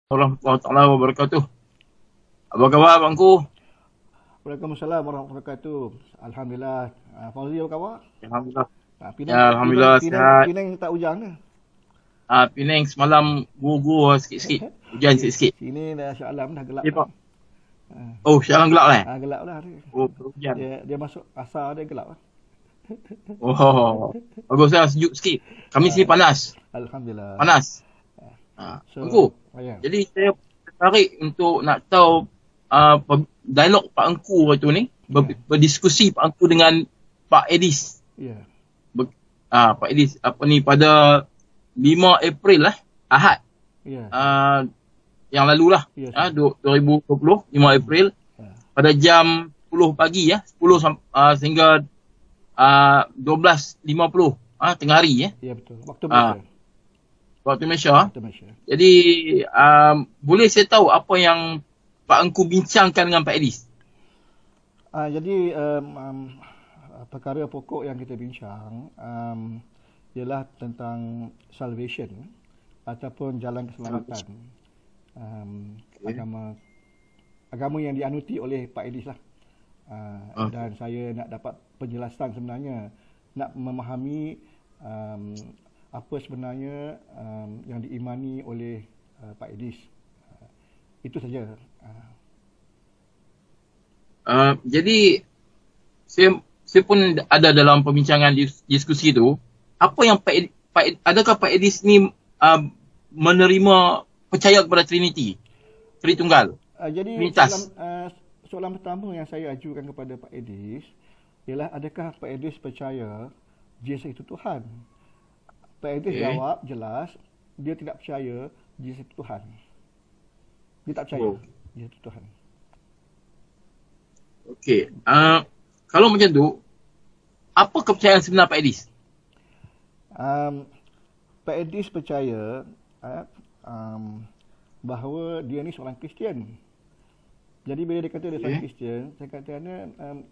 Warahmatullahi wabarakatuh. Apa khabar abangku? Waalaikumsalam warahmatullahi wabarakatuh. Alhamdulillah. Fauzi apa khabar? Alhamdulillah. Penang, Ya, Penang, Alhamdulillah Penang, sihat. Penang tak hujan ke? Penang semalam guru-guru sikit-sikit. Hujan sikit-sikit. Sini dah Shah Alam dah gelap Eh, dah. Pak. Oh, sekarang gelap lah. Gelap dah dia. Oh, hujan. Dia masuk asar dia gelap lah. Oh, bagus lah, sejuk sikit. Kami sini panas. Alhamdulillah. Panas. So, Engku, ya. jadi saya tertarik untuk nak tahu dialog Pak Engku waktu ni. Berdiskusi Pak Engku dengan Pak Edis. Ya. Pak Edis pada 5 April lah, Ahad. Ya. Yang lalu lah, Ya, 2020, 5 April, Ya. pada jam 10 pagi, 10 sehingga 12.50, tengah hari, Ya betul. Waktu Malaysia. waktu Malaysia. Waktu Malaysia. Jadi, boleh saya tahu apa yang Pak Engku bincangkan dengan Pak Edis? Jadi perkara pokok yang kita bincang ialah tentang salvation ataupun jalan keselamatan. Agama yang dianuti oleh Pak Edis lah. Dan saya nak dapat penjelasan sebenarnya, nak memahami apa sebenarnya yang diimani oleh Pak Edis. Itu saja. Jadi saya pun ada dalam perbincangan diskusi itu, apa yang adakah Pak Edis ni menerima percaya kepada Trinity, Tritunggal, Jadi Trinitas? soalan pertama yang saya ajukan kepada Pak Edis ialah, adakah Pak Edis percaya Yesus itu Tuhan? Pak Edis jawab jelas, dia tidak percaya Yesus itu Tuhan. Dia tak percaya Yesus itu Tuhan. Okey. Kalau macam tu, apa kepercayaan sebenar Pak Edis? Pak Edis percaya bahawa dia ni seorang Kristian. Jadi bila dia kata dia seorang Kristian, saya kata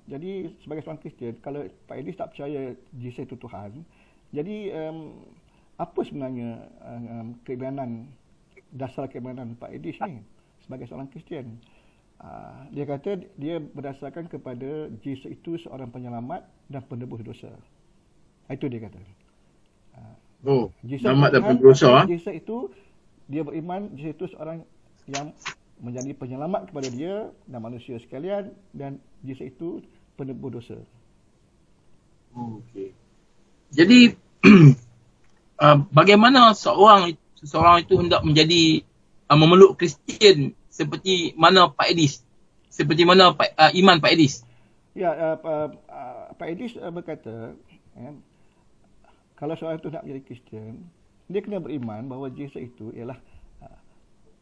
jadi sebagai seorang Kristian, kalau Pak Edis tak percaya Yesus itu Tuhan, jadi apa sebenarnya keimanan, dasar keimanan Pak Edis ni sebagai seorang Kristian? Dia kata dia berdasarkan kepada Yesus itu seorang penyelamat dan penebus dosa. Itu dia kata. Selamat dan penebus dosa. Yesus itu, dia beriman Yesus itu seorang yang menjadi penyelamat kepada dia dan manusia sekalian, dan Yesus itu penebus dosa. Okey. Jadi bagaimana seseorang itu hendak menjadi memeluk Kristian seperti mana Pak Edis? Seperti mana iman Pak Edis? Ya, Pak Edis berkata, kalau seorang itu nak menjadi Kristian, dia kena beriman bahawa Yesus itu ialah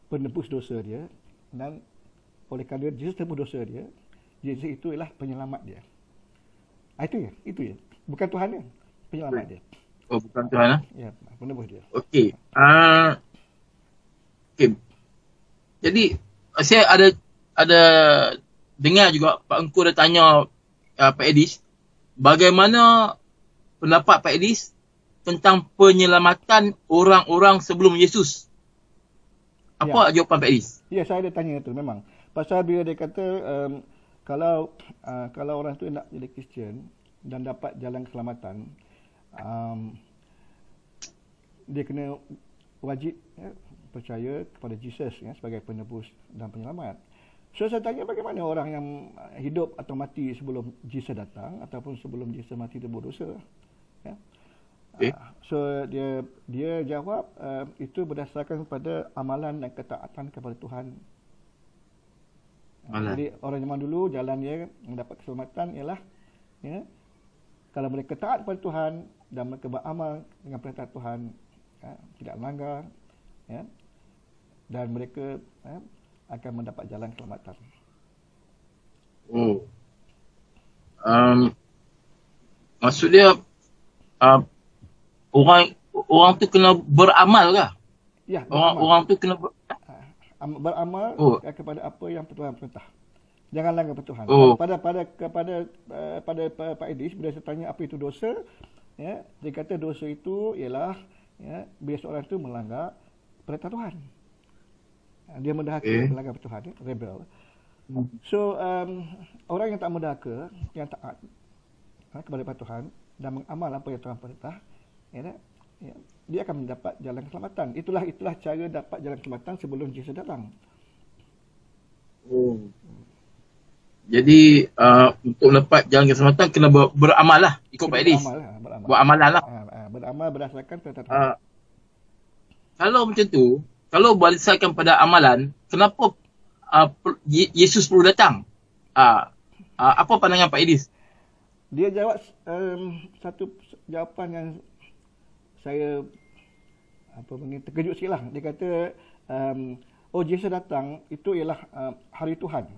penebus dosa dia, dan oleh kerana Yesus tebus dosa dia, Yesus itu ialah penyelamat dia. Itu ya. Bukan Tuhan dia, penyelamat dia. Oh, bukan Tuhan. Ya, penebus dia. Okey. Okey. Jadi saya ada dengar juga Pak Engku ada tanya Pak Edis, bagaimana pendapat Pak Edis tentang penyelamatan orang-orang sebelum Yesus? Apa jawapan Pak Edis? Ya, saya ada tanya itu memang. Pasal bila dia kata kalau orang tu nak jadi Kristian dan dapat jalan keselamatan, dia kena wajib percaya kepada Yesus sebagai penebus dan penyelamat. So saya tanya, bagaimana orang yang hidup atau mati sebelum Yesus datang ataupun sebelum Yesus mati dia berdosa? So dia jawab itu berdasarkan kepada amalan dan ketaatan kepada Tuhan. Jadi orang zaman dulu jalan dia mendapat keselamatan ialah kalau mereka taat kepada Tuhan dan mereka beramal dengan perintah Tuhan, tidak melanggar, dan mereka akan mendapat jalan keselamatan. Maksud dia orang tu kena beramal kah? Ya, orang tu kena beramal kepada apa yang Tuhan perintah. Jangan langgar Tuhan. Pada Pak Edis, bila saya tanya apa itu dosa, dia kata dosa itu ialah bila seorang itu melanggar perintah Tuhan. Dia mendahaka, melanggar Tuhan, rebel. So orang yang tak mendahaka, yang taat kepada Tuhan dan mengamal apa yang Tuhan perintah, dia akan mendapat jalan keselamatan. Itulah cara dapat jalan keselamatan sebelum Yesus datang. Jadi untuk dapat jalan keselamatan kena beramal lah, ikut Pak Edis. Buat amalan lah. Beramal berdasarkan perintah Tuhan. Kalau macam tu, kalau berdasarkan pada amalan, kenapa Yesus perlu datang? Apa pandangan Pak Edis? Dia jawab satu jawapan yang saya terkejut sikit lah. Dia kata, Yesus datang itu ialah hari Tuhan.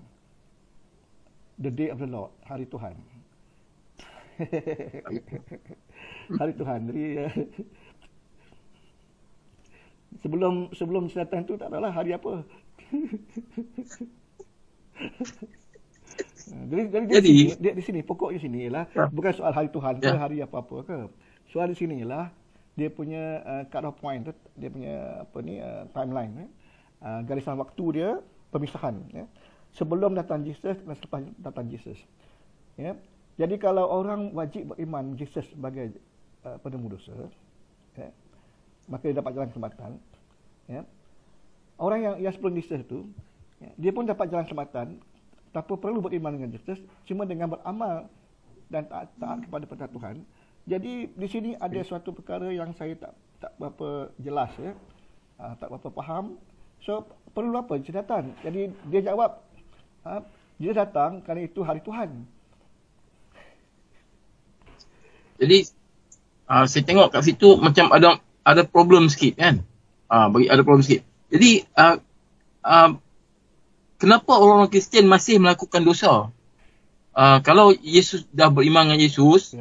The day of the Lord, hari Tuhan. Hari Tuhan. Jadi sebelum datang tu tak adalah hari apa. Jadi di sini pokoknya sini ialah bukan soal hari Tuhan ke hari apa-apa ke. Soal di sini ialah dia punya cut off point, dia punya timeline, garisan waktu dia, pemisahan, sebelum datang Yesus dan selepas datang Yesus. Jadi kalau orang wajib beriman Yesus sebagai penebus dosa, maka dia dapat jalan keselamatan. Orang yang sebelum Yesus tu, dia pun dapat jalan keselamatan tanpa perlu beriman dengan Yesus, cuma dengan beramal dan taat kepada perintah Tuhan. Jadi di sini ada suatu perkara yang saya tak berapa jelas, tak berapa faham. So perlu apa Yesus datang? Jadi dia jawab, dia datang kerana itu hari Tuhan. Jadi saya tengok kat situ macam ada problem sikit kan. Ada problem sikit. Jadi kenapa orang Kristian masih melakukan dosa? Kalau Yesus dah beriman dengan Yesus,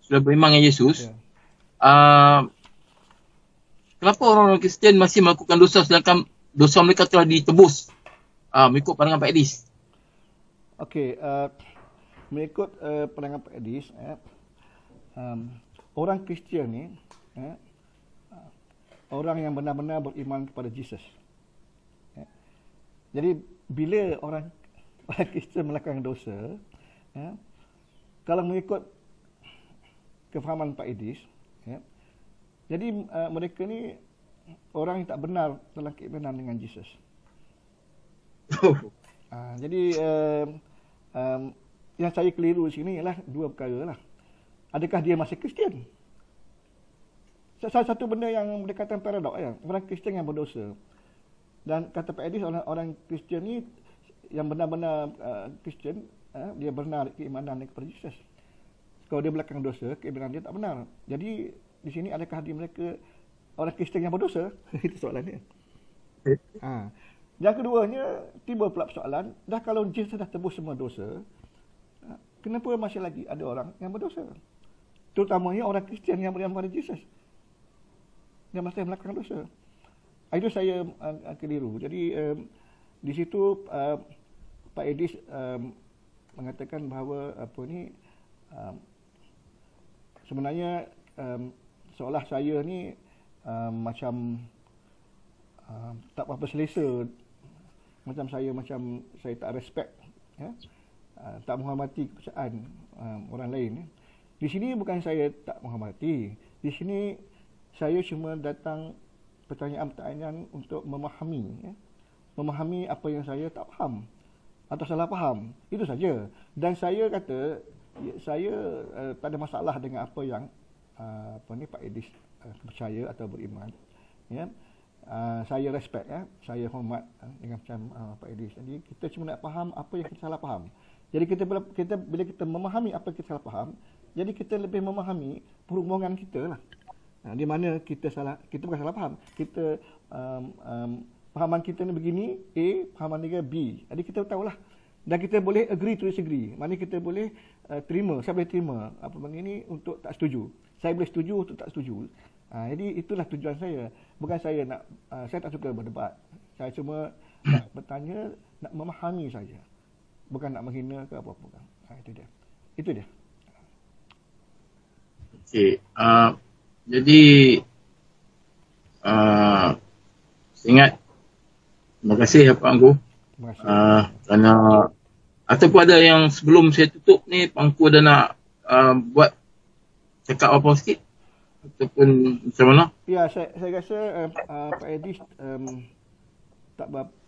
sudah beriman dengan Yesus, kenapa orang Kristian masih melakukan dosa sedangkan dosa mereka telah ditebus? Mengikut pandangan Pak Edis. Okey, mengikut pandangan Pak Edis, orang Kristian ni, orang yang benar-benar beriman kepada Yesus. Jadi bila orang Kristian melakukan dosa, kalau mengikut kefahaman Pak Edis, jadi mereka ni orang yang tak benar dalam keimanan dengan Yesus. Jadi yang saya keliru sini ialah dua perkara lah. Adakah dia masih Kristian? Salah satu benda yang berdekatan paradok, orang Kristian yang berdosa. Dan kata Pak Edis, orang Kristian ni yang benar-benar Kristian, dia benar keimanan dia kepada Yesus. Kalau dia belakang dosa, keimanan dia tak benar. Jadi di sini adakah di mereka orang Kristian yang berdosa? Itu soalannya. Yang keduanya, timbul pula persoalan, dah kalau Yesus dah tebus semua dosa, kenapa masih lagi ada orang yang berdosa? Terutamanya orang Kristian yang beriman kepada Yesus, yang masih melakukan dosa. Itu saya keliru. Jadi di situ Pak Edis mengatakan bahawa sebenarnya seolah saya ni macam tak berapa selesa, macam saya tak respect, tak menghormati kepercayaan orang lain. Di sini bukan saya tak menghormati. Di sini saya cuma datang pertanyaan-pertanyaan untuk memahami apa yang saya tak faham atau salah faham. Itu saja. Dan saya kata saya tak ada masalah dengan apa yang Pak Edis percaya atau beriman. Saya respect, saya hormat dengan macam Pak Edis. Jadi kita cuma nak faham apa yang kita salah faham. Jadi bila kita memahami apa yang kita salah faham, jadi kita lebih memahami perhubungan kita lah. Di mana kita bukan salah faham. Kita pahaman kita ni begini A, pahaman dia B. Jadi kita tahulah. Dan kita boleh agree to disagree. Maknanya kita boleh terima, saya boleh terima apa benda ini untuk tak setuju. Saya boleh setuju untuk tak setuju. Jadi itulah tujuan saya. Bukan saya saya tak suka berdebat. Saya cuma nak bertanya, nak memahami saja. Bukan nak menghina ke apa-apa. Itu dia. Okey. Jadi saya ingat Terima kasih Pak Angku. Terima kasih. Kerana ataupun ada yang sebelum saya tutup ni Pak Angku ada nak buat cakap apa sikit ataupun macam mana? Ya, saya rasa Pak Edis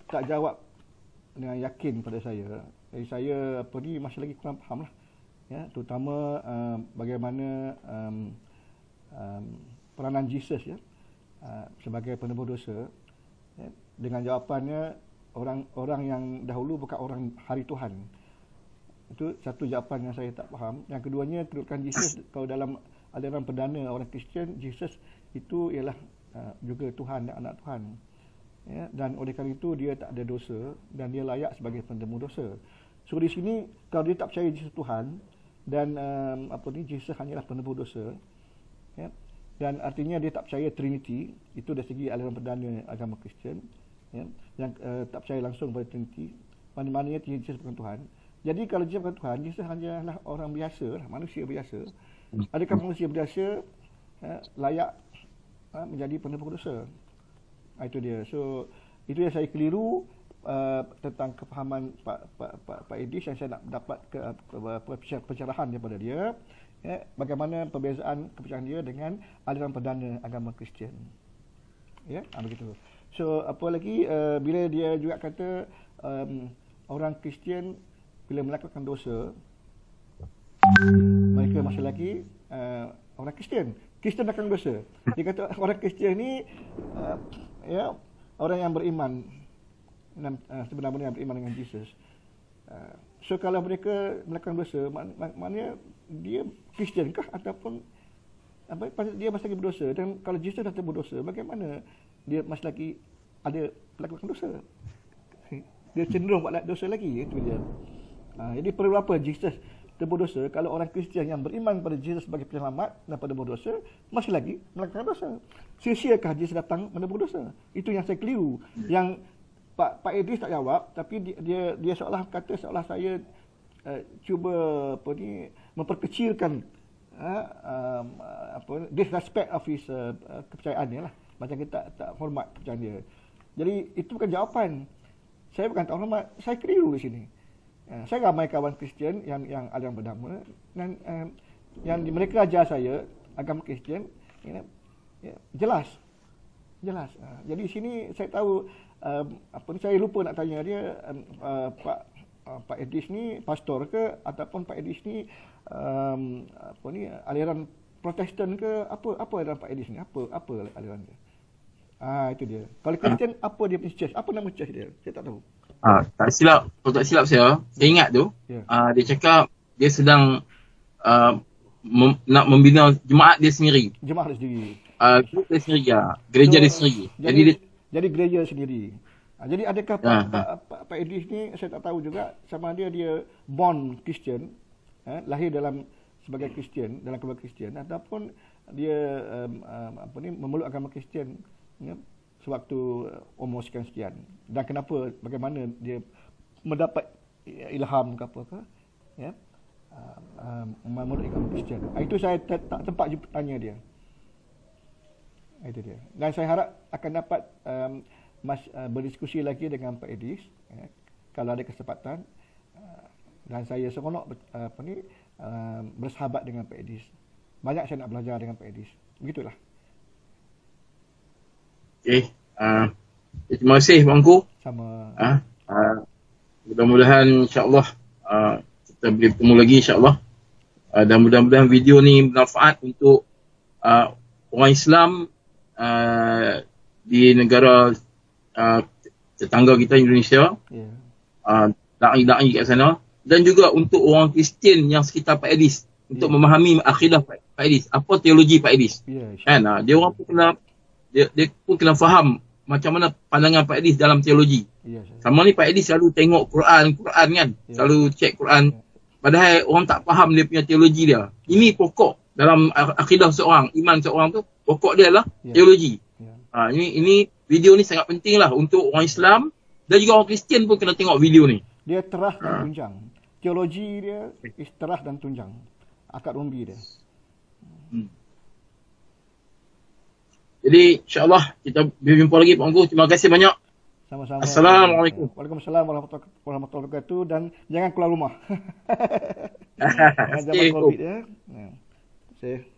tak jawab dengan yakin pada saya. Jadi saya masih lagi kurang faham lah. Ya, terutama bagaimana peranan Jesus ya sebagai penebus dosa. Ya, dengan jawapannya orang yang dahulu bukan orang hari Tuhan. Itu satu jawapan yang saya tak faham. Yang keduanya, kedudukan Jesus kalau dalam aliran perdana orang Kristian, Jesus itu ialah juga Tuhan dan anak Tuhan. Ya, dan oleh kerana itu dia tak ada dosa dan dia layak sebagai penebus dosa. So di sini kalau dia tak percaya Jesus Tuhan dan Jesus hanyalah penebus dosa, ya, dan artinya dia tak percaya Trinity, itu dari segi aliran perdana agama Kristian, ya, yang tak percaya langsung pada Trinity, mana-mananya Jesus bukan Tuhan. Jadi kalau Jesus bukan Tuhan, Jesus hanyalah orang biasa, manusia biasa. Adakah manusia biasa layak menjadi penebus dosa? Itu dia. So itu yang saya keliru tentang kefahaman Pak Edis yang saya nak dapat pencerahan daripada dia. Ya, bagaimana perbezaan kepercayaan dia dengan aliran perdana agama Kristian. Ya, begitu. So apa lagi bila dia juga kata orang Kristian bila melakukan dosa mereka masih lagi orang Kristian. Kristian melakukan dosa. Dia kata orang Kristian ni ya, orang yang beriman dan sebenarnya beriman dengan Jesus. So kalau mereka melakukan dosa, maknanya dia Kristian kah ataupun dia masih lagi berdosa? Dan kalau Jesus dah berdosa, bagaimana dia masih lagi ada melakukan dosa? Dia cenderung buat dosa lagi, itu dia. Jadi perlu apa Jesus berdosa kalau orang Kristian yang beriman pada Jesus sebagai penyelamat dan pada berdosa masih lagi melakukan dosa? Sia-siakah Jesus datang menebus dosa? Itu yang saya keliru. Yang Pak Edis tak jawab, tapi dia seolah kata seolah saya cuba memperkecilkan disrespect of his kepercayaan dia lah. Macam kita tak hormat kepercayaan dia. Jadi itu bukan jawapan. Saya bukan tak hormat, saya keliru di sini. Saya ramai kawan Kristian yang aliran perdana dan yang mereka ajar saya agama Kristian jelas. Jadi sini saya tahu saya lupa nak tanya dia Pak Edis ni pastor ke ataupun Pak Edis ni aliran Protestan ke apa aliran Pak Edis ni apa aliran dia. Itu dia. Kalau Kristian apa dia punya church? Apa nama church dia? Saya tak tahu. Tak silap saya ingat tu, dia cakap dia sedang nak membina jemaat dia sendiri. Jemaat dia sendiri. Dia sendiri gereja dia sendiri. Jadi gereja sendiri. Jadi adakah Pak Edis ni saya tak tahu juga sama dia born Christian, lahir sebagai Kristian dalam keluarga Kristian ataupun dia memeluk agama Kristian sewaktu umur sekian. Dan kenapa, bagaimana dia mendapat ilham ke apa ke, ya, memeluk agama Kristian. Itu saya tak sempat tanya dia. Itu dia. Dan saya harap akan dapat berdiskusi lagi dengan Pak Edis kalau ada kesempatan. Dan saya seronok bersahabat dengan Pak Edis. Banyak saya nak belajar dengan Pak Edis. Begitulah. Okey. Terima kasih Bangku. Sama. Mudah-mudahan insya-Allah kita boleh bertemu lagi insya-Allah. Dan mudah-mudahan video ni bermanfaat untuk orang Islam di negara tetangga kita Indonesia. Da'i-da'i kat sana dan juga untuk orang Kristian yang sekitar Pak Edis untuk memahami akidah Pak Edis, apa teologi Pak Edis. Kan dia orang pun kena dia pun kena faham macam mana pandangan Pak Edis dalam teologi. Sama ni Pak Edis selalu tengok Quran kan, selalu cek Quran. Padahal orang tak faham dia punya teologi dia. Ini pokok dalam akidah seorang, iman seorang tu, pokok dia adalah teologi. Ini video ni sangat penting lah untuk orang Islam dan juga orang Kristian pun kena tengok video ni. Dia terah dan tunjang. Teologi dia terah dan tunjang. Akad rumbi dia. Jadi insya-Allah kita berjumpa lagi Pak Angku. Terima kasih banyak. Sama-sama. Assalamualaikum. Waalaikumsalam warahmatullahi wabarakatuh, dan jangan keluar rumah. Stay Zaman home. COVID ya. Terima kasih.